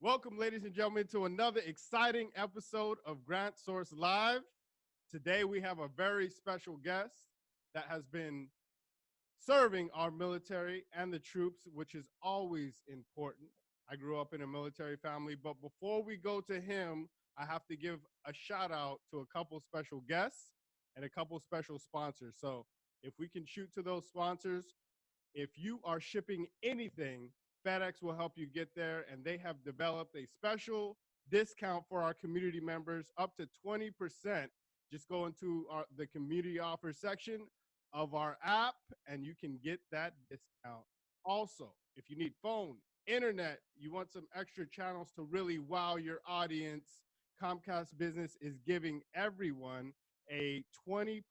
Welcome, ladies and gentlemen, to another exciting episode of Grant Source Live. Today, we have a very special guest that has been serving our military and the troops, which is always important. I grew up in a military family, but before we go to him, I have to give a shout out to a couple special guests and a couple special sponsors. So, if we can shoot to those sponsors, if you are shipping anything, FedEx will help you get there, and they have developed a special discount for our community members, up to 20%. Just go into the community offers section of our app, and you can get that discount. Also, if you need phone, internet, you want some extra channels to really wow your audience, Comcast Business is giving everyone a 20%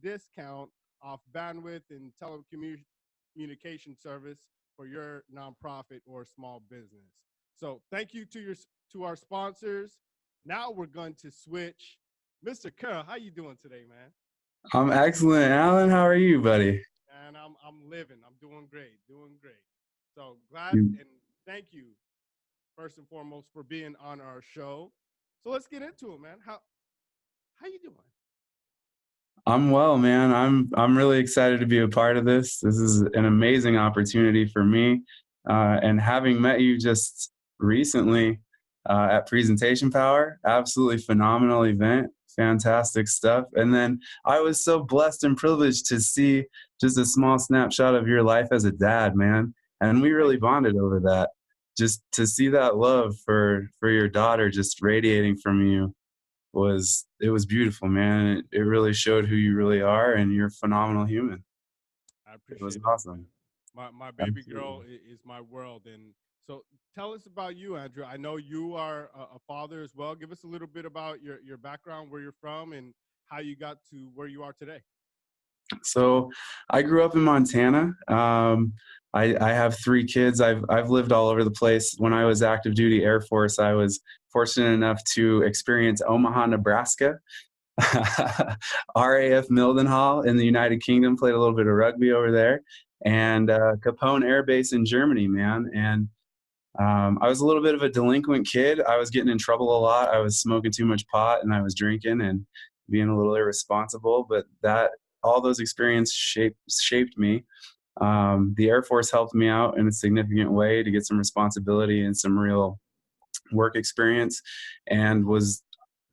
discount off bandwidth and telecommunication service for your nonprofit or small business. So thank you to our sponsors. Now we're going to switch. Mr. Carroll, how you doing today, man? I'm excellent. Alan, how are you, buddy? And I'm living. I'm doing great, doing great. So glad You- and thank you first and foremost for being on our show. So let's get into it, man. How you doing? I'm well, man. I'm really excited to be a part of this. This is an amazing opportunity for me. And having met you just recently at Presentation Power, absolutely phenomenal event, fantastic stuff. And then I was so blessed and privileged to see just a small snapshot of your life as a dad, man. And we Thank really bonded over that. Just to see that love for your daughter just radiating from you was beautiful, man. It really showed who you really are, and you're a phenomenal human. I It was appreciate that, man. awesome. My baby girl Absolutely. is my world. And so tell us about you, Andrew. I know you are a father as well. Give us a little bit about your background, where you're from, and how you got to where you are today. So I grew up in Montana. I have three kids. I've lived all over the place. When I was active duty Air Force, I was fortunate enough to experience Omaha, Nebraska, RAF Mildenhall in the United Kingdom, played a little bit of rugby over there, and Capone Air Base in Germany, man. And I was a little bit of a delinquent kid. I was getting in trouble a lot. I was smoking too much pot and I was drinking and being a little irresponsible. But that all those experiences shaped me. The Air Force helped me out in a significant way to get some responsibility and some real work experience, and was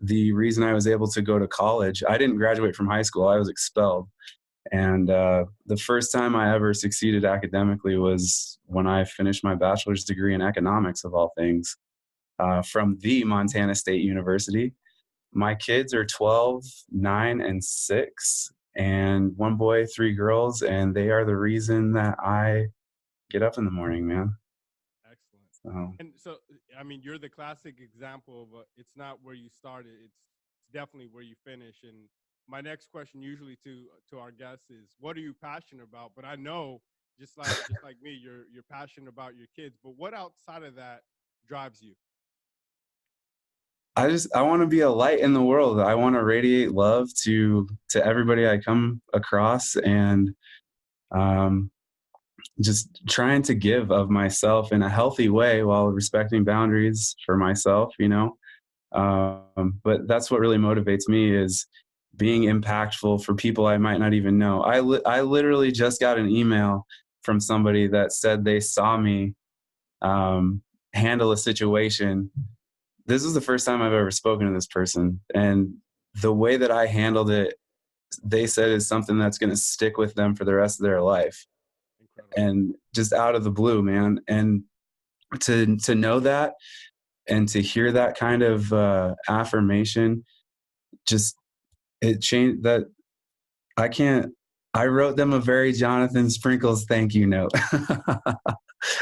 the reason I was able to go to college. I didn't graduate from high school. I was expelled. And the first time I ever succeeded academically was when I finished my bachelor's degree in economics, of all things, from the Montana State University. My kids are 12, 9, and 6, and one boy, three girls, and they are the reason that I get up in the morning, man. Excellent. So, And so, I mean, you're the classic example of it's not where you started; it's definitely where you finish. And my next question, usually to our guests, is, what are you passionate about? But I know, just like me, you're passionate about your kids. But what outside of that drives you? I want to be a light in the world. I want to radiate love to everybody I come across, and um, just trying to give of myself in a healthy way while respecting boundaries for myself, you know. But that's what really motivates me, is being impactful for people I might not even know. I literally just got an email from somebody that said they saw me um, handle a situation. This was the first time I've ever spoken to this person, and the way that I handled it, they said, is something that's going to stick with them for the rest of their life. Incredible. And just out of the blue, man. And to know that and to hear that kind of affirmation, just it changed that. I can't. I wrote them a very Jonathan Sprinkles thank you note.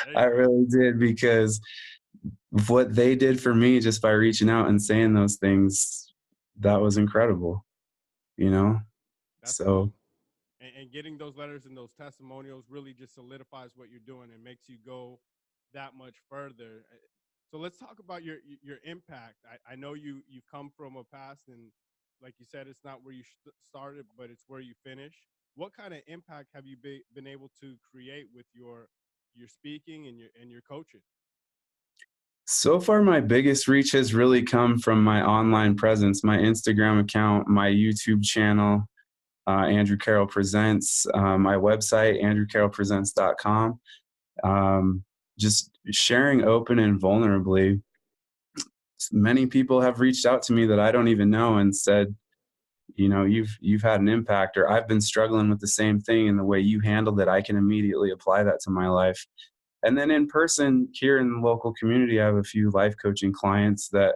There I you go. really did, because what they did for me just by reaching out and saying those things, that was incredible, you know. That's So awesome. And getting those letters and those testimonials really just solidifies what you're doing and makes you go that much further. So let's talk about your impact. I know you've come from a past, and like you said, it's not where you started, but it's where you finish. What kind of impact have you been able to create with your speaking and your coaching? So far, my biggest reach has really come from my online presence, my Instagram account, my YouTube channel, Andrew Carroll Presents, my website, andrewcarrollpresents.com. Um, just sharing open and vulnerably. Many people have reached out to me that I don't even know and said, you know, you've had an impact, or I've been struggling with the same thing, and the way you handled it, I can immediately apply that to my life. And then in person here in the local community, I have a few life coaching clients that,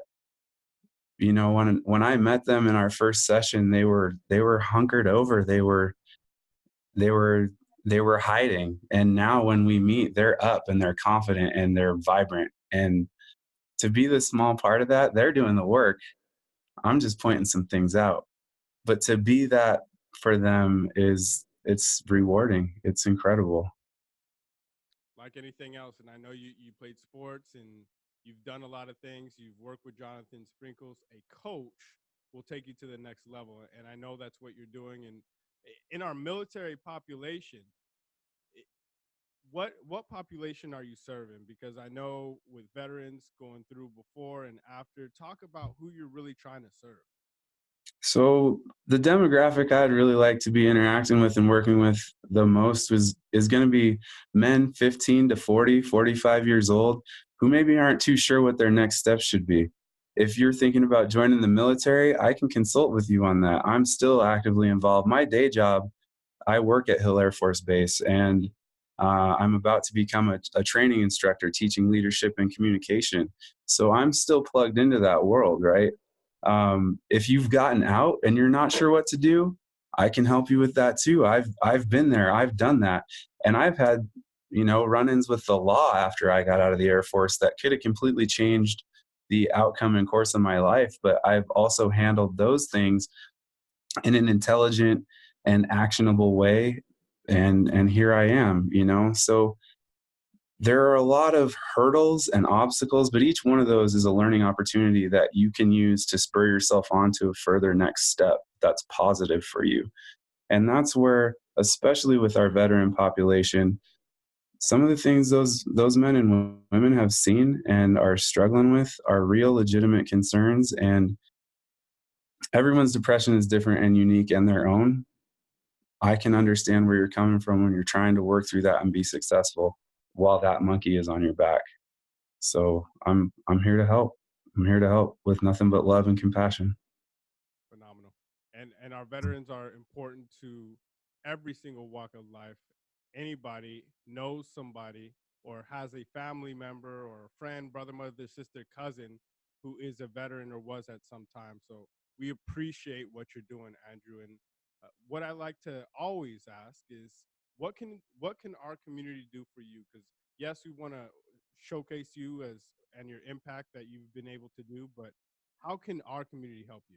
you know, when I met them in our first session, they were hunkered over. They were they were hiding. And now when we meet, they're up and they're confident and they're vibrant. And to be the small part of that, they're doing the work. I'm just pointing some things out. But to be that for them is it's rewarding. It's incredible. Like anything else, and I know you played sports and you've done a lot of things. You've worked with Jonathan Sprinkles. A coach will take you to the next level, and I know that's what you're doing. And in our military population, what population are you serving? Because I know with veterans going through before and after, talk about who you're really trying to serve. So the demographic I'd really like to be interacting with and working with the most was is going to be men 15 to 40, 45 years old who maybe aren't too sure what their next steps should be. If you're thinking about joining the military, I can consult with you on that. I'm still actively involved. My day job, I work at Hill Air Force Base, and I'm about to become a training instructor teaching leadership and communication. So I'm still plugged into that world, right? If you've gotten out and you're not sure what to do, I can help you with that too. I've been there, I've done that, and I've had, you know, run-ins with the law after I got out of the Air Force that could have completely changed the outcome and course of my life. But I've also handled those things in an intelligent and actionable way, and here I am, you know. So there are a lot of hurdles and obstacles, but each one of those is a learning opportunity that you can use to spur yourself on to a further next step that's positive for you. And that's where, especially with our veteran population, some of the things those men and women have seen and are struggling with are real legitimate concerns. And everyone's depression is different and unique in their own. I can understand where you're coming from when you're trying to work through that and be successful while that monkey is on your back. So I'm here to help. I'm here to help with nothing but love and compassion. Phenomenal. And our veterans are important to every single walk of life. Anybody knows somebody or has a family member or a friend, brother, mother, sister, cousin who is a veteran or was at some time. So we appreciate what you're doing, Andrew. And what I like to always ask is, what can our community do for you? Because yes, we want to showcase you as and your impact that you've been able to do, but how can our community help you?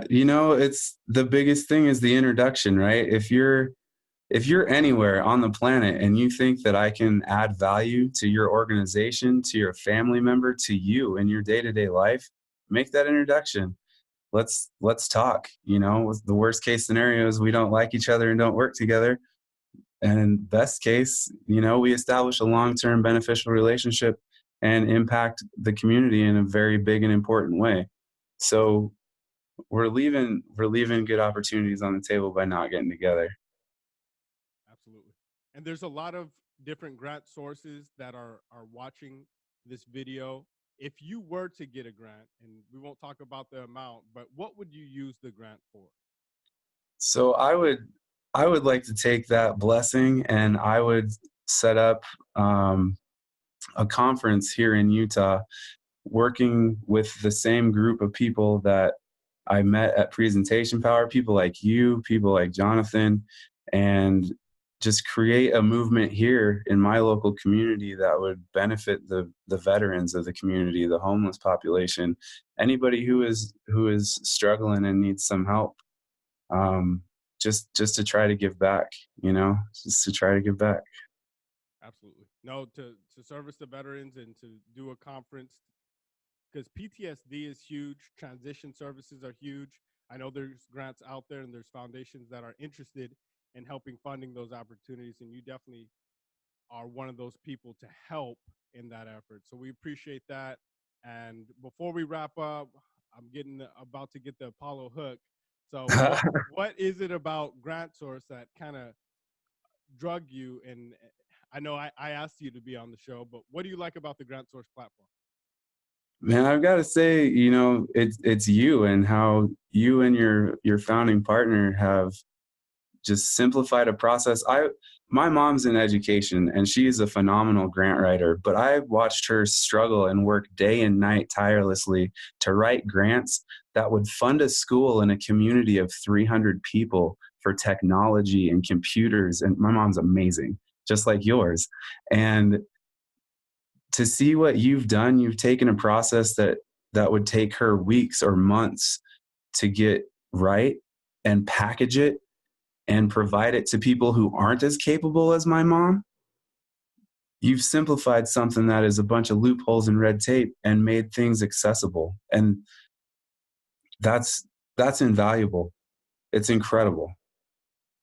You know, it's the biggest thing is the introduction, right? If you're anywhere on the planet and you think that I can add value to your organization, to your family member, to you in your day-to-day life, make that introduction. Let's talk. You know, the worst case scenario is we don't like each other and don't work together. And best case, you know, we establish a long-term beneficial relationship and impact the community in a very big and important way. So we're leaving good opportunities on the table by not getting together. Absolutely. And there's a lot of different grant sources that are watching this video. If you were to get a grant, and we won't talk about the amount, but what would you use the grant for? So I would like to take that blessing and I would set up um, a conference here in Utah, working with the same group of people that I met at Presentation Power, people like you, people like Jonathan, and just create a movement here in my local community that would benefit the veterans of the community, the homeless population, anybody who is struggling and needs some help. Um, just to try to give back, you know, just to try to give back. Absolutely. No, to service the veterans and to do a conference because PTSD is huge. Transition services are huge. I know there's grants out there and there's foundations that are interested in helping funding those opportunities, and you definitely are one of those people to help in that effort. So we appreciate that. And before we wrap up, I'm getting about to get the Apollo hook. So what is it about Grant Source that kind of drug you? And I know I asked you to be on the show, but what do you like about the Grant Source platform? Man, I've got to say, it's you and how you and your founding partner have just simplified a process. My mom's in education and she is a phenomenal grant writer, but I watched her struggle and work day and night tirelessly to write grants that would fund a school in a community of 300 people for technology and computers. And my mom's amazing, just like yours. And to see what you've done, you've taken a process that would take her weeks or months to get right and package it and provide it to people who aren't as capable as my mom. You've simplified something that is a bunch of loopholes and red tape and made things accessible. And that's that's invaluable. It's incredible.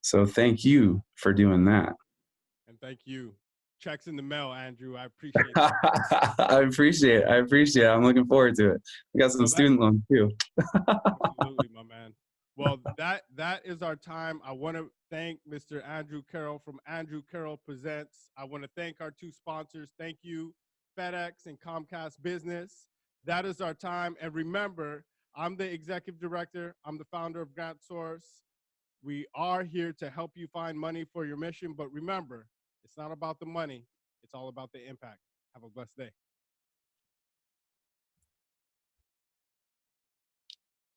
So thank you for doing that. And thank you. Checks in the mail, Andrew. I appreciate that. I appreciate it. I appreciate it. I'm looking forward to it. We got some Well, student loans too. absolutely, my man. Well, that is our time. I want to thank Mr. Andrew Carroll from Andrew Carroll Presents. I want to thank our two sponsors. Thank you, FedEx and Comcast Business. That is our time. And remember, I'm the executive director. I'm the founder of Grant Source. We are here to help you find money for your mission. But remember, it's not about the money. It's all about the impact. Have a blessed day.